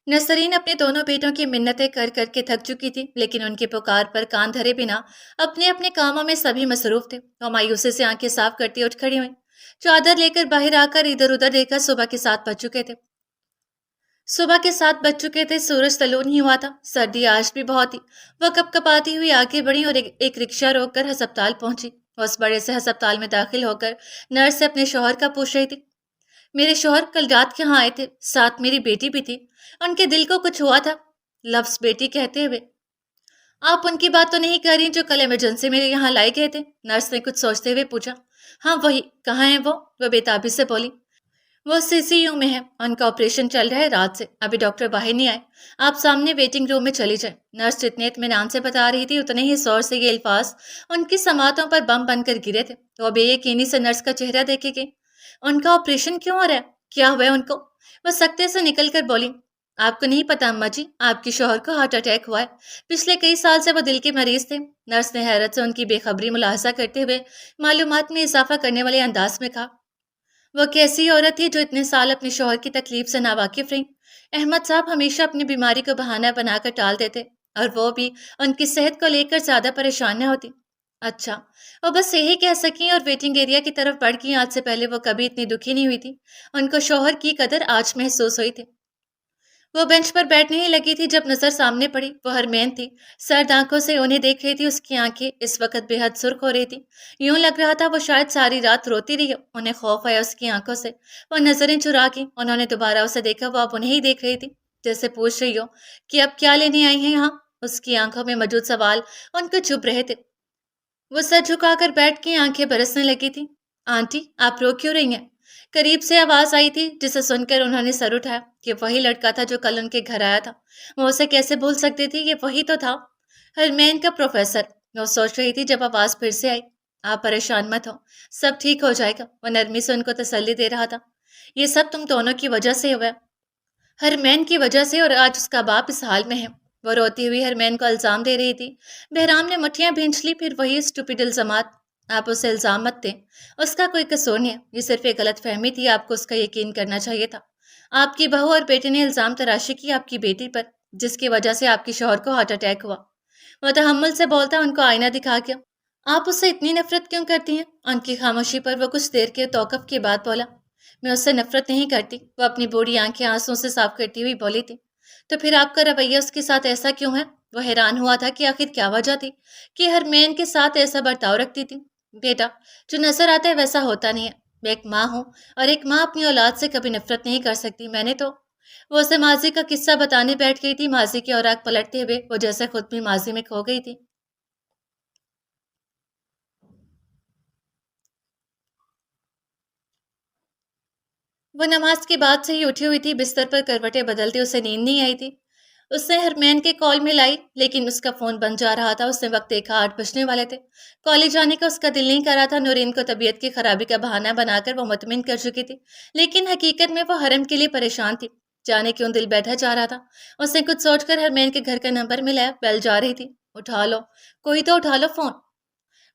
नसरीन अपने दोनों बेटों की मिन्नतें कर करके थक चुकी थी, लेकिन उनकी पुकार पर कान धरे बिना अपने अपने कामों में सभी मसरूफ थे। और मायूसी से आंखें साफ करती उठ खड़ी हुई। चादर लेकर बाहर आकर इधर उधर देखकर सुबह के 7 बज चुके थे। सूरज तलो नहीं हुआ था। सर्दी आज भी बहुत थी। वह कपकपाती हुई आगे बढ़ी और एक रिक्शा रोककर अस्पताल पहुंची। उस बड़े से अस्पताल में दाखिल होकर नर्स से अपने शौहर का पूछ रही थी। मेरे शौहर कल रात यहाँ आए थे, साथ मेरी बेटी भी थी। उनके दिल को कुछ हुआ था, लफ्ज बेटी कहते हुए। आप उनकी बात तो नहीं कर रही जो कल इमरजेंसी में यहाँ लाए गए थे? नर्स ने कुछ सोचते हुए पूछा। हाँ वही, कहाँ है वो? वह बेताबी से बोली। वो सीसीयू में है, उनका ऑपरेशन चल रहा है रात से, अभी डॉक्टर बाहर नहीं आए। आप सामने वेटिंग रूम में चली जाए। नर्स जितने इत्मीनान से बता रही थी उतने ही जोर से ये अल्फाज उनकी समातों पर बम बनकर गिरे थे। वो बेयकीनी से नर्स का चेहरा देखेगी। उनका ऑपरेशन क्यों हो रहा है? क्या हुआ है उनको? वह सख्ते से निकल कर बोली। आपको नहीं पता अम्मा जी, आपके शौहर को हार्ट अटैक हुआ है। पिछले कई साल से वो दिल के मरीज थे। नर्स ने हैरत से उनकी बेखबरी मुलाहजा करते हुए मालूमात में इजाफा करने वाले अंदाज में कहा। वह कैसी औरत थी जो इतने साल अपने शौहर की तकलीफ से नावाकिफ रही। अहमद साहब हमेशा अपनी बीमारी को बहाना बनाकर टाल देते, और वो भी उनकी सेहत को लेकर ज्यादा परेशान न होती। अच्छा, वो बस यही कह सकी और वेटिंग एरिया की तरफ बढ़ गई। आज से पहले वो कभी इतनी दुखी नहीं हुई थी। उनको शौहर की कदर आज महसूस हुई थी। वो बेंच पर बैठने ही लगी थी जब नजर सामने पड़ी। वो हरमैन थी। सर्द आंखों से उन्हें देख रही थी। उसकी आंखें इस वक्त बेहद सुर्ख हो रही थी। यूं लग रहा था वो शायद सारी रात रोती रही हो। उन्हें खौफ आया उसकी आंखों से। वो नजरें चुरा की उन्होंने दोबारा उसे देखा। वो अब उन्हें ही देख रही थी, जैसे पूछ रही हो कि अब क्या लेने आई है यहाँ। उसकी आंखों में मौजूद सवाल उनको चुभ रहे थे। वो सर झुकाकर बैठ के आंखें बरसने लगी थी। आंटी, आप रो क्यों रही हैं? करीब से आवाज आई थी, जिसे सुनकर उन्होंने सर उठाया कि वही लड़का था जो कल उनके घर आया था। वो उसे कैसे भूल सकती थी? ये वही तो था, हरमैन का प्रोफेसर। वो सोच रही थी जब आवाज फिर से आई। आप परेशान मत हो, सब ठीक हो जाएगा। वो नरमी से उनको तसल्ली दे रहा था। ये सब तुम दोनों की वजह से हुआ है, हरमैन की वजह से, और आज उसका बाप इस हाल में है। वो रोती हुई हरमैन को इल्जाम दे रही थी। बहराम ने मुठ्ठियां भींच ली। फिर वही स्टूपिड इल्जामात। आप उसे इल्जाम मत दें, उसका कोई कसूर नहीं है। ये सिर्फ एक गलत फहमी थी, आपको उसका यकीन करना चाहिए था। आपकी बहू और बेटे ने इल्जाम तराशी की आपकी बेटी पर, जिसकी वजह से आपके शौहर को हार्ट अटैक हुआ। वह तहम्मुल से बोलता उनको आईना दिखा के। आप उससे इतनी नफरत क्यों करती हैं? उनकी खामोशी पर वो कुछ देर के तौकफ के बाद बोला। मैं उससे नफरत नहीं करती। वो अपनी बूढ़ी आंखें आंसुओं से साफ करती हुई बोली थी। तो फिर आपका रवैया उसके साथ ऐसा क्यों है? वो हैरान हुआ था कि आखिर क्या वजह थी कि हरमैन के साथ ऐसा बर्ताव रखती थी। बेटा, जो नजर आता है वैसा होता नहीं है। मैं एक माँ हूँ, और एक माँ अपनी औलाद से कभी नफरत नहीं कर सकती। मैंने तो वो उसे माजी का किस्सा बताने बैठ गई थी। माजी की औराक पलटते हुए वो जैसे खुद भी माजी में खो गई थी। वो नमाज के बाद से ही उठी हुई थी। बिस्तर पर करवटें बदलते उसे नींद नहीं आई थी। उसने हरमैन के कॉल में लाई, लेकिन उसका फोन बंद जा रहा था। उसने वक्त देखा, 8 बजने वाले थे। कॉलेज जाने का उसका दिल नहीं कर रहा था। नूरीन को तबीयत की खराबी का बहाना बनाकर वो मुतमिन कर चुकी थी, लेकिन हकीकत में वो हरम के लिए परेशान थी। जाने क्यों दिल बैठा जा रहा था। उसने कुछ सोचकर हरमैन के घर का नंबर मिलाया। बेल जा रही थी। उठा लो, कोई तो उठा लो फोन।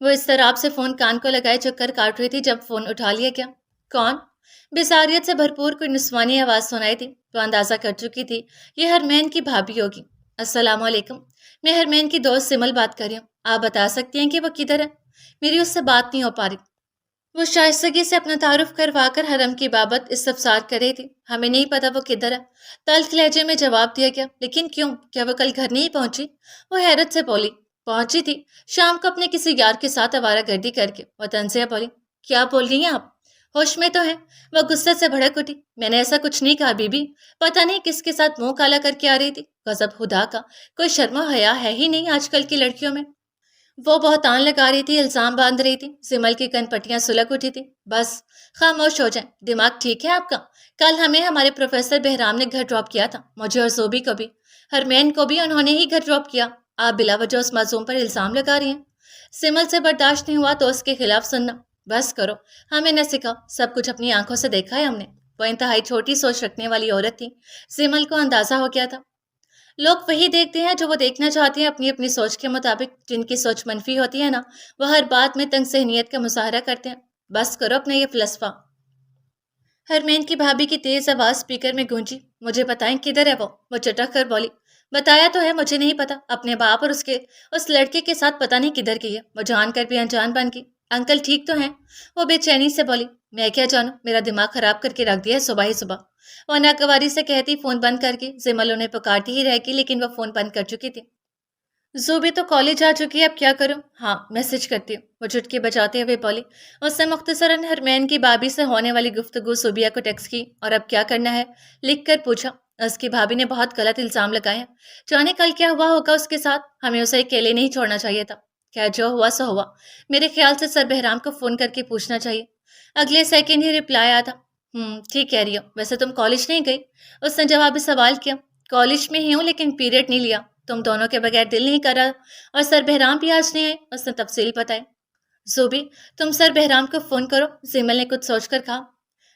वो इस तरह से फोन कान को लगाए चक्कर काट रही थी जब फोन उठा लिया। क्या? कौन? बेसारियत से भरपूर कोई निस्वानी आवाज सुनाई थी। तो अंदाजा कर चुकी थी ये हरमैन की भाभी होगी। अस्सलाम वालेकुम, मैं हरमैन की दोस्त सिमल बात कर रही हूँ। आप बता सकती हैं कि वो किधर है? मेरी उससे बात नहीं हो पा रही। वो शाइस्तगी से अपना तारुफ करवा कर हरम की बाबत इस्तफसार कर रही थी। हमें नहीं पता वो किधर है, तल्ख लहजे में जवाब दिया गया। लेकिन क्यों? क्या वो कल घर नहीं पहुंची? वो हैरत से बोली। पहुंची थी, शाम को अपने किसी यार के साथ आवारागर्दी करके। वो तंजिया बोली। क्या बोल रही हैं आप? होश में तो है? वह गुस्से से भड़क उठी। मैंने ऐसा कुछ नहीं कहा बीबी। पता नहीं किसके साथ मुंह काला करके आ रही थी। गजब खुदा का, कोई शर्म हया है ही नहीं आजकल की लड़कियों में। वो बहुतान लगा रही थी, इल्जाम बांध रही थी। सिमल की कनपटियां सुलग उठी थी। बस खामोश हो जाए। दिमाग ठीक है आपका? कल हमें हमारे प्रोफेसर बहराम ने घर ड्रॉप किया था, मुझे और जोबी को भी। हरमैन को भी उन्होंने ही घर ड्रॉप किया। आप बिला वजह उस मासूम पर इल्जाम लगा रही हैं। सिमल से बर्दाश्त नहीं हुआ तो उसके खिलाफ सुनना। बस करो, हमें न सिखाओ। सब कुछ अपनी आंखों से देखा है हमने। वो इंतहाई छोटी सोच रखने वाली औरत थी। सिमल को अंदाजा हो गया था। लोग वही देखते हैं जो वो देखना चाहते हैं, अपनी अपनी सोच के मुताबिक। जिनकी सोच मनफी होती है ना, वह हर बात में तंग सहनियत का मुजाहरा करते हैं। बस करो अपना ये फलसफा। हरमैन की भाभी की तेज आवाज स्पीकर में गूंजी। मुझे बताएं किधर है वो चटक कर बोली। बताया तो है, मुझे नहीं पता। अपने बाप और उस लड़के के साथ पता नहीं किधर गई है। वो जानकर भी अनजान बन गई। अंकल ठीक तो हैं? वो बेचैनी से बोली। मैं क्या जानूं, मेरा दिमाग खराब करके रख दिया है सुबह ही सुबह। वो नागवारी से कहती फोन बंद करके। जिमल उन्हें पुकारती ही रह गई, लेकिन वह फोन बंद कर चुकी थी। ज़ोबी तो कॉलेज आ चुकी है, अब क्या करूं? हाँ, मैसेज करती हूँ, वो चुटकी बजाते हुए बोली। उसने मुख्तसरन हरमैन की भाभी से होने वाली गुफ्तगू सोबिया को टेक्स्ट की और अब क्या करना है लिख कर पूछा। उसकी भाभी ने बहुत गलत इल्जाम लगाए हैं। जाने कल क्या हुआ होगा उसके साथ, हमें उसे अकेले नहीं छोड़ना चाहिए था। क्या जो हुआ सो हुआ। मेरे ख्याल से सर बहराम को फोन करके पूछना चाहिए। अगले सेकंड ही रिप्लाई आया था। ठीक कह रही हो, वैसे तुम कॉलेज नहीं गई? उसने जवाबी सवाल किया। कॉलेज में ही हूँ, लेकिन पीरियड नहीं लिया। तुम दोनों के बगैर दिल नहीं करा। और सर बहराम भी आज नहीं आए। उसने तफसील बताई। जोबी, तुम सर बहराम को फोन करो, जिमल ने कुछ सोचकर कहा।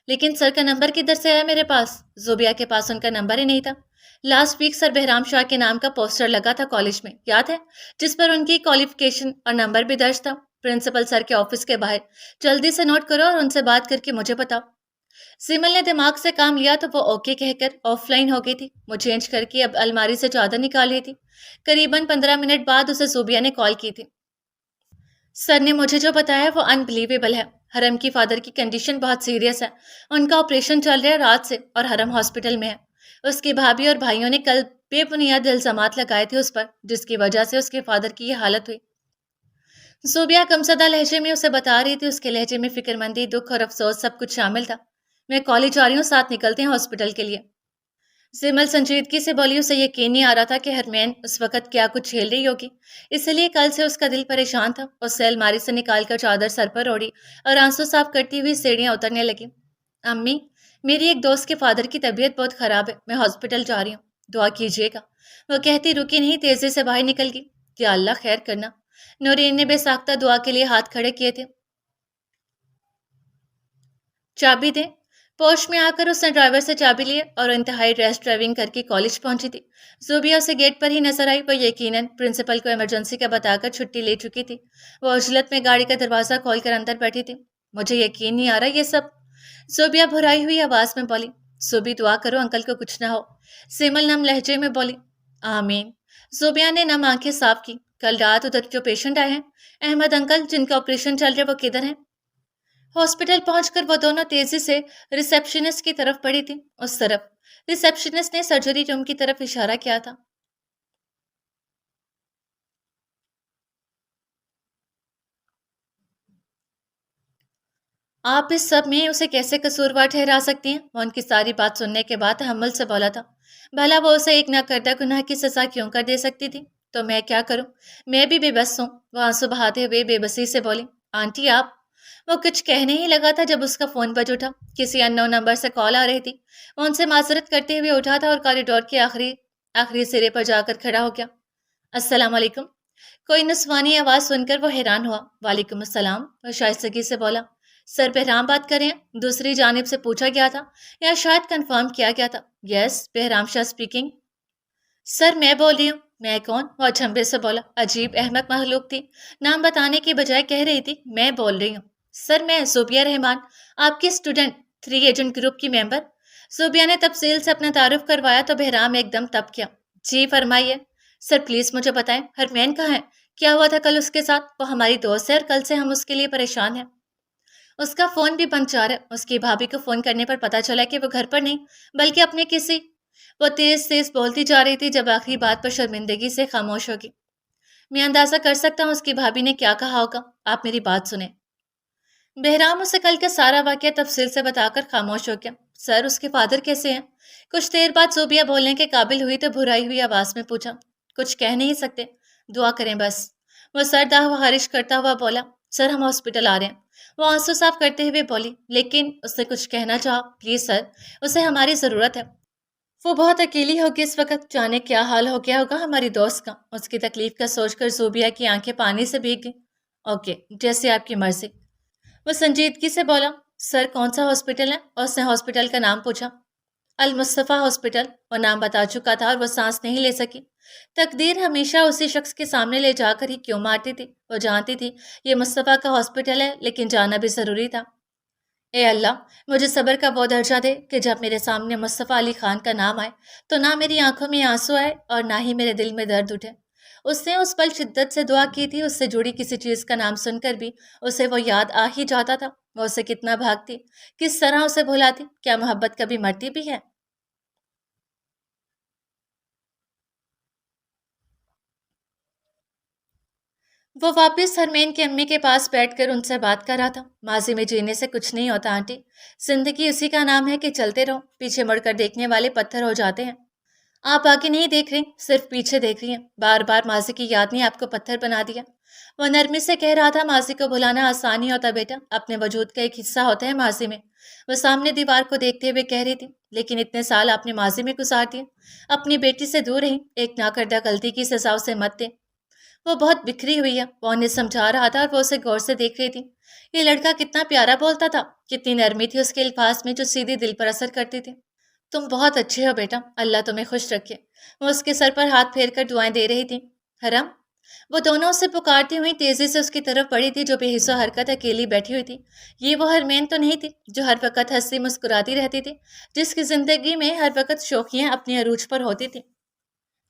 लेकिन सर का नंबर किधर से आया मेरे पास? जोबिया के पास उनका नंबर ही नहीं था। Last week sir Bahram Shah के नाम का पोस्टर लगा था कॉलेज में, याद है? जिस पर उनकी क्वालिफिकेशन और नंबर भी दर्ज था। प्रिंसिपल सर के ऑफिस के बाहर। जल्दी से नोट करो और उनसे बात करके मुझे बताओ। सिमल ने दिमाग से काम लिया तो वो ओके कहकर ऑफलाइन हो गई थी। वो चेंज करके अब अलमारी से चादर निकाल रही थी। करीबन 15 मिनट बाद उसे जोबिया ने कॉल की थी। सर ने मुझे जो बताया वो अनबिलीवेबल है। हरम की फादर की कंडीशन बहुत सीरियस है। उनका ऑपरेशन चल रहा है रात से और हरम हॉस्पिटल में है। उसकी भाभी और भाइयों ने कल बेबुनियाद इल्जामात लगाए थे उस पर, जिसकी वजह से उसके फादर की ये हालत हुई। जोबिया कमसदा लहजे में उसे बता रही थी। उसके लहजे में फिक्रमंदी, दुख और अफसोस सब कुछ शामिल था। मैं कॉलेज आ रही हूँ, साथ निकलते हैं हॉस्पिटल के लिए। सिमल संजीदगी से बोली। उसे यकीन नहीं आ रहा था कि हरमैन उस वक्त क्या कुछ झेल रही होगी। इसलिए कल से उसका दिल परेशान था। उससे अलमारी से निकालकर चादर सर पर ओढ़ी और आंसू साफ करती हुई सीढ़ियां उतरने लगी। अम्मी, मेरी एक दोस्त के फादर की तबीयत बहुत खराब है, मैं हॉस्पिटल जा रही हूँ, दुआ कीजिएगा। वो कहती रुकी नहीं, तेजी से बाहर निकल गई। क्या अल्लाह खैर करना। नूरीन ने बेसाख्ता दुआ के लिए हाथ खड़े किए थे। चाबी दे। पोश में आकर उसने ड्राइवर से चाबी ली और इंतहाई रैश ड्राइविंग करके कॉलेज पहुंची थी। जूबिया उसे गेट पर ही नजर आई। वो यकीनन प्रिंसिपल को इमरजेंसी का बताकर छुट्टी ले चुकी थी। वो उजलत में गाड़ी का दरवाजा खोलकर अंदर बैठी थी। मुझे यकीन नहीं आ रहा ये सब, जूबिया भुराई हुई आवाज में बोली। सुबी दुआ करो अंकल को कुछ ना हो। सिमल नम लहजे में बोली। आमीन। जूबिया ने नम आंखें साफ की। कल रात उधर जो पेशेंट आए हैं, अहमद अंकल जिनका ऑपरेशन चल रहा है, वो किधर हैं? हॉस्पिटल पहुंचकर वो दोनों तेजी से रिसेप्शनिस्ट की तरफ बढ़ी थी। उस तरफ रिसेप्शनिस्ट ने सर्जरी रूम की तरफ इशारा किया था। आप इस सब में उसे कैसे कसूरवार ठहरा सकती हैं? वो उनकी सारी बात सुनने के बाद तहम्मुल से बोला था। भला वो उसे एक नाकर्दा गुनाह की सजा क्यों कर दे सकती थी? तो मैं क्या करूं? मैं भी बेबस हूं। वो आंसू बहाते हुए बेबसी से बोली। आंटी आप। वो कुछ कहने ही लगा था जब उसका फोन बज उठा। किसी अननोन नंबर से कॉल आ रही थी। वो उनसे माजरत करते हुए उठा था और कॉरिडोर के आखिरी आखिरी सिरे पर जाकर खड़ा हो गया। अस्सलाम वालेकुम। कोई नस्वानी आवाज सुनकर वो हैरान हुआ। वालेकुम अस्सलाम, वो शाइस्तगी से बोला। सर बहराम बात कर रहे हैं? दूसरी जानिब से पूछा गया था या शायद कंफर्म किया गया था। Yes, Bahram Shah speaking. Sir मैं बोल रही हूँ। मैं कौन? वो अचंभे से बोला। अजीब अहमक मखलूक थी। नाम बताने की बजाय कह रही थी मैं बोल रही हूँ। सर मैं जुबिया रहमान, आपकी स्टूडेंट, 3 एजेंट ग्रुप की मेंबर। जुबिया ने तफसील से अपना तारुफ करवाया तो बहराम एकदम तब गया। जी फरमाइए। सर प्लीज मुझे बताएं, हरमैन कहाँ है? क्या हुआ था कल उसके साथ? वो हमारी दोस्त है और कल से हम उसके लिए परेशान हैं। उसका फोन भी बंद जा रहा है। उसकी भाभी को फोन करने पर पता चला कि वो घर पर नहीं, बल्कि अपने किसी। वो तेज तेज बोलती जा रही थी जब आखिरी बात पर शर्मिंदगी से खामोश होगी। मैं अंदाजा कर सकता हूँ उसकी भाभी ने क्या कहा होगा। आप मेरी बात सुने। बहराम उसे कल का सारा वाकया तफसील से बताकर खामोश हो गया। सर उसके फादर कैसे हैं? कुछ देर बाद जोबिया बोलने के काबिल हुई तो भुराई हुई आवाज में पूछा। कुछ कह नहीं सकते, दुआ करें बस। वो सर दाह खारिश करता हुआ बोला। सर हम हॉस्पिटल आ रहे हैं। वो आंसू साफ करते हुए बोली। लेकिन उसने कुछ कहना चाहा। प्लीज सर, उसे हमारी जरूरत है। वो बहुत अकेली होगी इस वक्त। जाने क्या हाल हो गया होगा हमारी दोस्त का। उसकी तकलीफ का सोचकर जोबिया की आंखें पानी से भीग गई। ओके, जैसे आपकी मर्जी। वो संजीदगी से बोला। सर कौन सा हॉस्पिटल है? और उसने हॉस्पिटल का नाम पूछा। अल मुस्तफ़ा हॉस्पिटल। वो नाम बता चुका था और वो सांस नहीं ले सकी। तकदीर हमेशा उसी शख्स के सामने ले जाकर ही क्यों मारती थी। वो जानती थी ये मुस्तफ़ा का हॉस्पिटल है, लेकिन जाना भी जरूरी था। اے اللہ، مجھے صبر کا وہ درجہ دے کہ جب میرے سامنے مصطفیٰ علی خان کا نام آئے تو نہ میری آنکھوں میں آنسو آئے اور نہ ہی میرے دل میں درد اٹھے۔ اس نے اس پل شدت سے دعا کی تھی، اس سے جڑی کسی چیز کا نام سن کر بھی اسے وہ یاد آ ہی جاتا تھا۔ وہ اسے کتنا بھاگتی، کس طرح اسے بھلاتی، کیا محبت کبھی مرتی بھی ہے؟ وہ واپس ہرمین کی امی کے پاس بیٹھ کر ان سے بات کر رہا تھا۔ ماضی میں جینے سے کچھ نہیں ہوتا آنٹی، زندگی اسی کا نام ہے کہ چلتے رہو، پیچھے مڑ کر دیکھنے والے پتھر ہو جاتے ہیں۔ آپ آگے نہیں دیکھ رہی، صرف پیچھے دیکھ رہی ہیں، بار بار ماضی کی یاد نے آپ کو پتھر بنا دیا۔ وہ نرمی سے کہہ رہا تھا، ماضی کو بھلانا آسان نہیں ہوتا بیٹا، اپنے وجود کا ایک حصہ ہوتا ہے ماضی میں۔ وہ سامنے دیوار کو دیکھتے ہوئے کہہ رہی تھی، لیکن اتنے سال آپ نے ماضی میں گزار دیے، اپنی بیٹی سے دور رہیں، ایک ناکردہ غلطی کی سزا اسے مت دیں۔ وہ بہت بکھری ہوئی ہے، وہ انہیں سمجھا رہا تھا اور وہ اسے غور سے دیکھ رہی تھی۔ یہ لڑکا کتنا پیارا بولتا تھا، کتنی نرمی تھی اس کے الفاظ میں جو سیدھی دل پر اثر کرتی تھی۔ تم بہت اچھے ہو بیٹا، اللہ تمہیں خوش رکھے۔ وہ اس کے سر پر ہاتھ پھیر کر دعائیں دے رہی تھی۔ حرم، وہ دونوں اسے پکارتی ہوئی تیزی سے اس کی طرف بڑھی تھی جو بے حس و حرکت اکیلی بیٹھی ہوئی تھی۔ یہ وہ ہرمین تو نہیں تھی جو ہر وقت ہنسی مسکراتی رہتی تھی، جس کی زندگی میں ہر وقت شوخیاں اپنی عروج پر ہوتی تھی۔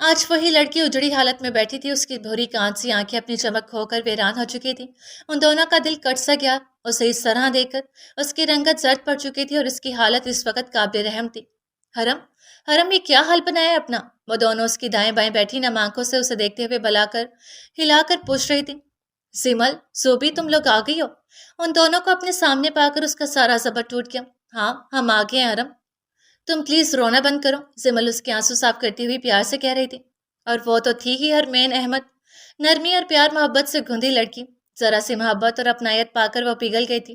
آج وہی لڑکی اجڑی حالت میں بیٹھی تھی، اس کی بھوری کانسی آنکھیں اپنی چمک کھو کر ویران ہو چکی تھی۔ ان دونوں کا دل کٹ سا گیا اسے اس طرح دیکھ کر۔ اس کی رنگت زرد پڑ چکی تھی اور اس کی حالت اس وقت قابل رحم تھی۔ حرم، حرم یہ کیا حال بنایا ہے اپنا؟ وہ دونوں اس کی دائیں بائیں بیٹھی نم آنکھوں سے اسے دیکھتے ہوئے ہلا کر پوچھ رہی تھی۔ سیمل، زوبی، تم لوگ آ گئی ہو؟ ان دونوں کو اپنے سامنے پا کر اس کا سارا صبر ٹوٹ گیا۔ ہاں، ہم آ گئے ہیں حرم، تم پلیز رونا بند کرو، سمل اس کے آنسو صاف کرتی ہوئی پیار سے کہہ رہی تھی۔ اور وہ تو تھی ہی ہرمین احمد، نرمی اور پیار محبت سے گندی لڑکی۔ ذرا سی محبت اور اپنائیت پا کر وہ پگھل گئی تھی۔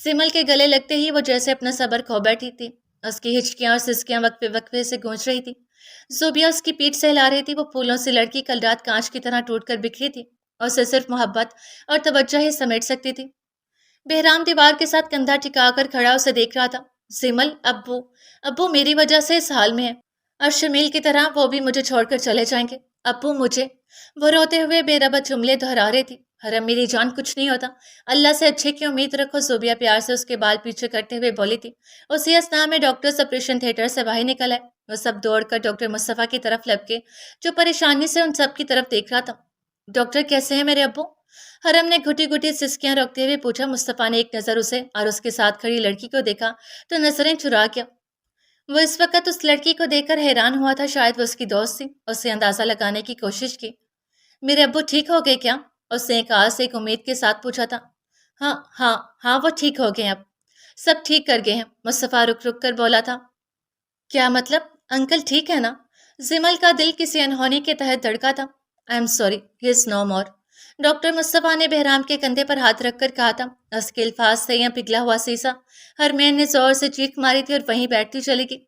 سمل کے گلے لگتے ہی وہ جیسے اپنا صبر کھو بیٹھی تھی۔ اس کی ہچکیاں اور سسکیاں وقفے وقفے سے گونج رہی تھی۔ زوبیا اس کی پیٹھ سہلا رہی تھی۔ وہ پھولوں سے لڑکی کل رات کانچ کی طرح ٹوٹ کر بکھری تھی اور اسے صرف محبت اور توجہ ہی سمیٹ سکتی تھی۔ بہرام دیوار کے ساتھ کندھا ٹکا کر کھڑا اسے دیکھ رہا تھا۔ سمل، ابو میری وجہ سے اس حال میں ہے، اور شمیل کی طرح وہ بھی مجھے چھوڑ کر چلے جائیں گے۔ ابو مجھے، وہ روتے ہوئے بے ربط جملے دہرا رہی تھی۔ حرم، میری جان، کچھ نہیں ہوتا، اللہ سے اچھے کی امید رکھو، زوبیا پیار سے اس کے بال پیچھے کرتے ہوئے بولی تھی۔ اسی اثنا میں ڈاکٹر آپریشن تھیٹر سے باہر نکل آئے۔ وہ سب دوڑ کر ڈاکٹر مصطفیٰ کی طرف لپکے جو پریشانی سے ان سب کی طرف دیکھ رہا تھا۔ ڈاکٹر، کیسے ہیں میرے ابو؟ حرم نے گھٹی گھٹی سسکیاں روکتے ہوئے پوچھا۔ مصطفیٰ نے ایک نظر اسے اور اس کے ساتھ کھڑی لڑکی کو دیکھا تو نظریں چرا کیا۔ وہ اس وقت اس لڑکی کو دیکھ کر حیران ہوا تھا، شاید وہ اس کی دوست تھی۔ اس سے اندازہ لگانے کی کوشش کی۔ میرے ابو ٹھیک ہو گئے کیا؟ اس نے ایک آس ایک امید کے ساتھ پوچھا تھا۔ ہاں ہاں ہاں، وہ ٹھیک ہو گئے، اب سب ٹھیک کر گئے ہیں، مصطفیٰ رک رک کر بولا تھا۔ کیا مطلب؟ انکل ٹھیک ہے نا؟ زمل کا دل کسی انہونی کے تحت دھڑکا تھا۔ I am sorry, he is no more, doctor Mustafa نے بہرام کے کندھے پر ہاتھ رکھ کر کہا تھا۔ اس کے الفاظ سے یا پگھلا ہوا سیسا۔ ہرمین نے زور سے چیخ ماری تھی اور وہیں بیٹھتی چلی گئی۔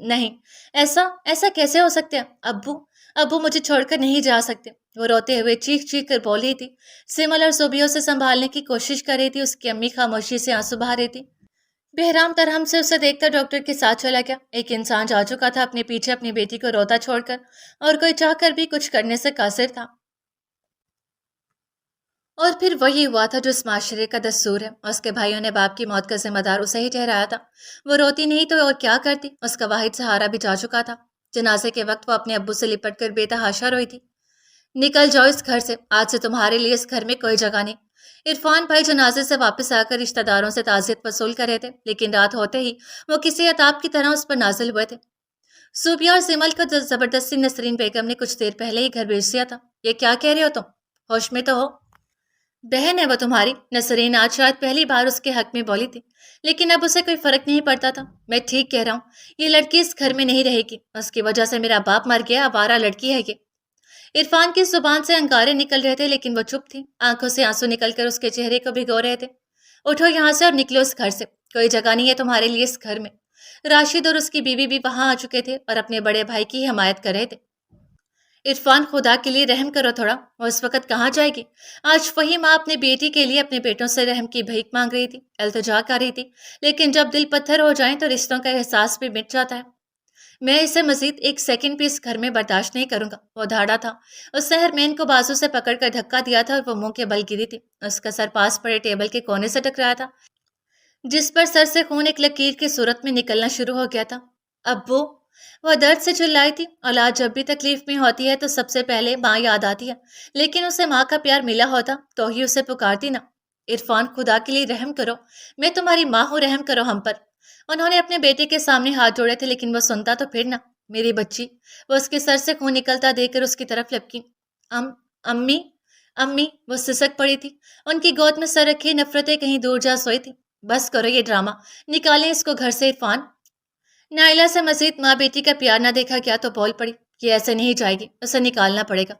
نہیں، ایسا کیسے ہو سکتے ہیں؟ ابو مجھے چھوڑ کر نہیں جا سکتے، وہ روتے ہوئے چیخ چیخ کر بولی تھی۔ سمل اور زوبیوں سے سنبھالنے کی کوشش کر رہی تھی، اس کی امی خاموشی سے آنسو بہا رہی تھی۔ بہرام ترہم سے اسے دیکھ کر ڈاکٹر کے ساتھ چلا گیا۔ ایک انسان جا چکا تھا اپنے پیچھے اپنی بیٹی کو روتا چھوڑ کر، اور کوئی چاہ کر بھی کچھ کرنے سے قاصر تھا۔ اور پھر وہی ہوا تھا جو اس معاشرے کا دستور ہے۔ اس کے بھائیوں نے باپ کی موت کا ذمہ دار اسے ہی ٹھہرایا تھا۔ وہ روتی نہیں تو اور کیا کرتی؟ اس کا واحد سہارا بھی جا چکا تھا۔ جنازے کے وقت وہ اپنے ابو سے لپٹ کر بے تحاشا روئی تھی۔ نکل جاؤ اس گھر سے، آج سے تمہارے لیے اس گھر میں کوئی جگہ نہیں۔ عرفان بھائی جنازے سے واپس آ کر رشتہ داروں سے تعزیت وصول کر رہے تھے، لیکن رات ہوتے ہی وہ کسی عتاب کی طرح اس پر نازل ہوئے تھے۔ صوبیہ اور سمل کو زبردستی نسرین بیگم نے کچھ دیر پہلے ہی گھر بھیج دیا تھا۔ یہ کیا کہہ رہے ہو تم؟ ہوش میں تو ہو؟ بہن ہے وہ تمہاری، نسرین آج شاید پہلی بار اس کے حق میں بولی تھی، لیکن اب اسے کوئی فرق نہیں پڑتا تھا۔ میں ٹھیک کہہ رہا ہوں، یہ لڑکی اس گھر میں نہیں رہے گی، اس کی وجہ سے میرا باپ مر گیا، آوارہ لڑکی ہے یہ۔ عرفان کی زبان سے انگارے نکل رہے تھے لیکن وہ چپ تھی، آنکھوں سے آنسو نکل کر اس کے چہرے کو بھگو رہے تھے۔ اٹھو یہاں سے اور نکلو اس گھر سے، کوئی جگہ نہیں ہے تمہارے لیے اس گھر میں۔ راشد اور اس کی بیوی بھی وہاں آ چکے تھے اور اپنے بڑے بھائی کی حمایت کر رہے تھے۔ عرفان، خدا کے لیے رحم کرو تھوڑا، وہ اس وقت کہاں جائے گی؟ آج وہی ماں اپنے بیٹی کے لیے اپنے بیٹوں سے رحم کی بھیک مانگ رہی تھی، التجا کر رہی تھی، لیکن جب دل پتھر ہو جائیں تو رشتوں کا احساس بھی مٹ جاتا ہے۔ میں اسے مزید ایک سیکنڈ بھی اس گھر میں برداشت نہیں کروں گا، وہ دھاڑا تھا۔ اس نے ہرمین کو بازو سے پکڑ کر دھکا دیا تھا اور وہ منہ کے بل گری تھی۔ اس کا سر پاس پڑے ٹیبل کے کونے سے ٹکرایا تھا۔ जिस पर सर से खून एक लकीर की सूरत में निकलना शुरू हो गया था। अब्बू, वह दर्द से चिल्लाई थी। औलाद जब भी तकलीफ में होती है तो सबसे पहले माँ याद आती है, लेकिन उसे माँ का प्यार मिला होता तो ही उसे पुकारती ना। इरफान, खुदा के लिए रहम करो, मैं तुम्हारी माँ हूँ, रहम करो हम पर। उन्होंने अपने बेटे के सामने हाथ जोड़े थे, लेकिन वह सुनता तो फिर ना। मेरी बच्ची, वो उसके सर से खून निकलता देखकर उसकी तरफ लपकी। अम अम्मी, अम्मी, वो सिसक पड़ी थी। उनकी गोद में सर रखी नफरतें कहीं दूर जा सोई थी। बस करो ये ड्रामा, निकालें इसको घर से इरफान। नाइला से मजीद माँ बेटी का प्यार ना देखा क्या तो बोल पड़ी, ये ऐसे नहीं जाएगी, उसे निकालना पड़ेगा।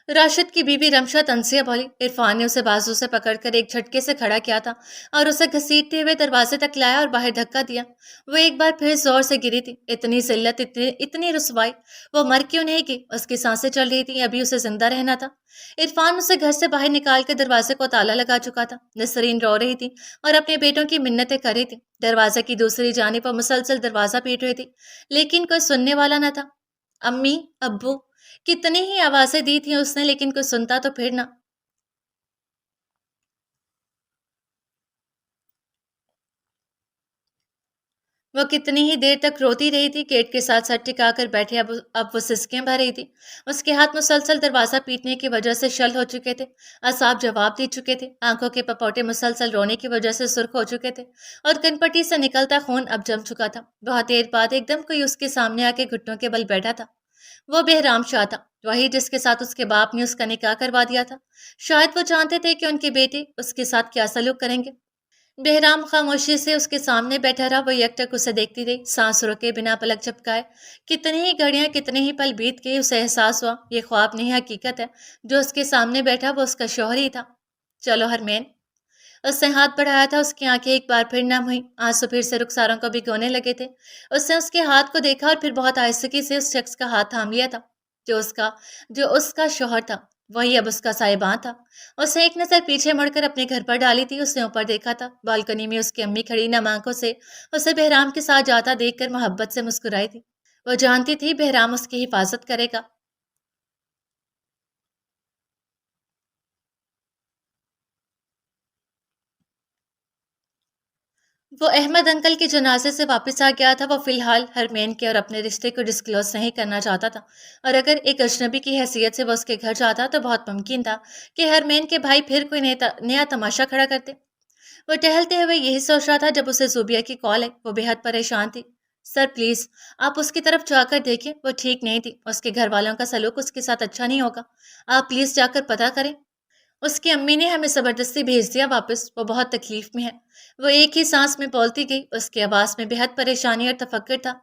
राशिद की बीवी रमशा तंसिया बोली। इरफान ने उसे बाजू से पकड़कर एक झटके से खड़ा किया था और उसे घसीटते हुए दरवाजे तक लाया और बाहर धक्का दिया। वो एक बार फिर जोर से गिरी थी। इतनी जिल्लत, इतनी इतनी रुसवाई। वो मर क्यों नहीं की? उसकी सांसें चल रही थी, अभी उसे जिंदा रहना था। इरफान उसे घर से बाहर निकाल कर दरवाजे को ताला लगा चुका था। नसरीन रो रही थी और अपने बेटों की मिन्नतें कर रही थी। दरवाजे की दूसरी जानिब पर मुसलसल दरवाजा पीट रही थी, लेकिन कोई सुनने वाला न था। अम्मी, अब्बू, कितनी ही आवाजें दी थी उसने, लेकिन कोई सुनता तो फिर ना। वो कितनी ही देर तक रोती रही थी। गेट के साथ सर टिकाकर बैठे अब वो सिसकियां भर रही थी। उसके हाथ मुसलसल दरवाजा पीटने की वजह से शल हो चुके थे। असाब जवाब दे चुके थे। आंखों के पपोटे मुसलसल रोने की वजह से सुर्ख हो चुके थे और कनपट्टी से निकलता खून अब जम चुका था। बहुत देर बाद एकदम कोई उसके सामने आके घुटनों के बल बैठा था। वो बेहराम शाह था, वही जिसके साथ उसके बाप ने उसका निकाह करवा दिया था। शायद वो जानते थे कि उनके बेटे उसके साथ क्या सलूक करेंगे। बेहराम खामोशी से उसके सामने बैठा रहा। वो एकटक उसे देखती रही, सांस रोके बिना पलक झपकाए। कितनी ही घड़ियां, कितने ही पल बीत गए, उसे एहसास हुआ ये ख्वाब नहीं हकीकत है। जो उसके सामने बैठा वो उसका शौहर ही था। चलो हरमैन, उसने हाथ बढ़ाया था। उसकी आंखें एक बार फिर नम हुई, आंसू फिर से रुखसारों को भिगोने लगे थे। उसने उसके हाथ को देखा और फिर बहुत आहिस्तगी से उस शख्स का हाथ थाम लिया था जो उसका शौहर था। वही अब उसका साहिबान था। उसने एक नजर पीछे मुड़कर अपने घर पर डाली थी। उसने ऊपर देखा था, बालकनी में उसकी अम्मी खड़ी नम आंखों से उसे बहराम के साथ जाता देखकर मोहब्बत से मुस्कुराई थी। वो जानती थी बहराम उसकी हिफाजत करेगा। वो अहमद अंकल के जनाजे से वापस आ गया था। वो फिलहाल हरमैन के और अपने रिश्ते को डिस्क्लोज नहीं करना चाहता था, और अगर एक अजनबी की हैसियत से वो उसके घर जाता तो बहुत मुमकिन था कि हरमैन के भाई फिर कोई नया तमाशा खड़ा करते। वो टहलते हुए यही सोच रहा था जब उसे जुबिया की कॉल आई। वो बेहद परेशान थी। सर प्लीज, आप उसकी तरफ जाकर देखें, वो ठीक नहीं थी। उसके घर वालों का सलूक उसके साथ अच्छा नहीं होगा। आप प्लीज जाकर पता करें। उसकी अम्मी ने हमें जबरदस्ती भेज दिया वापस, वो बहुत तकलीफ में है। वो एक ही सांस में बोलती गई। उसकी आवाज में बेहद परेशानी और तफक्कुर था।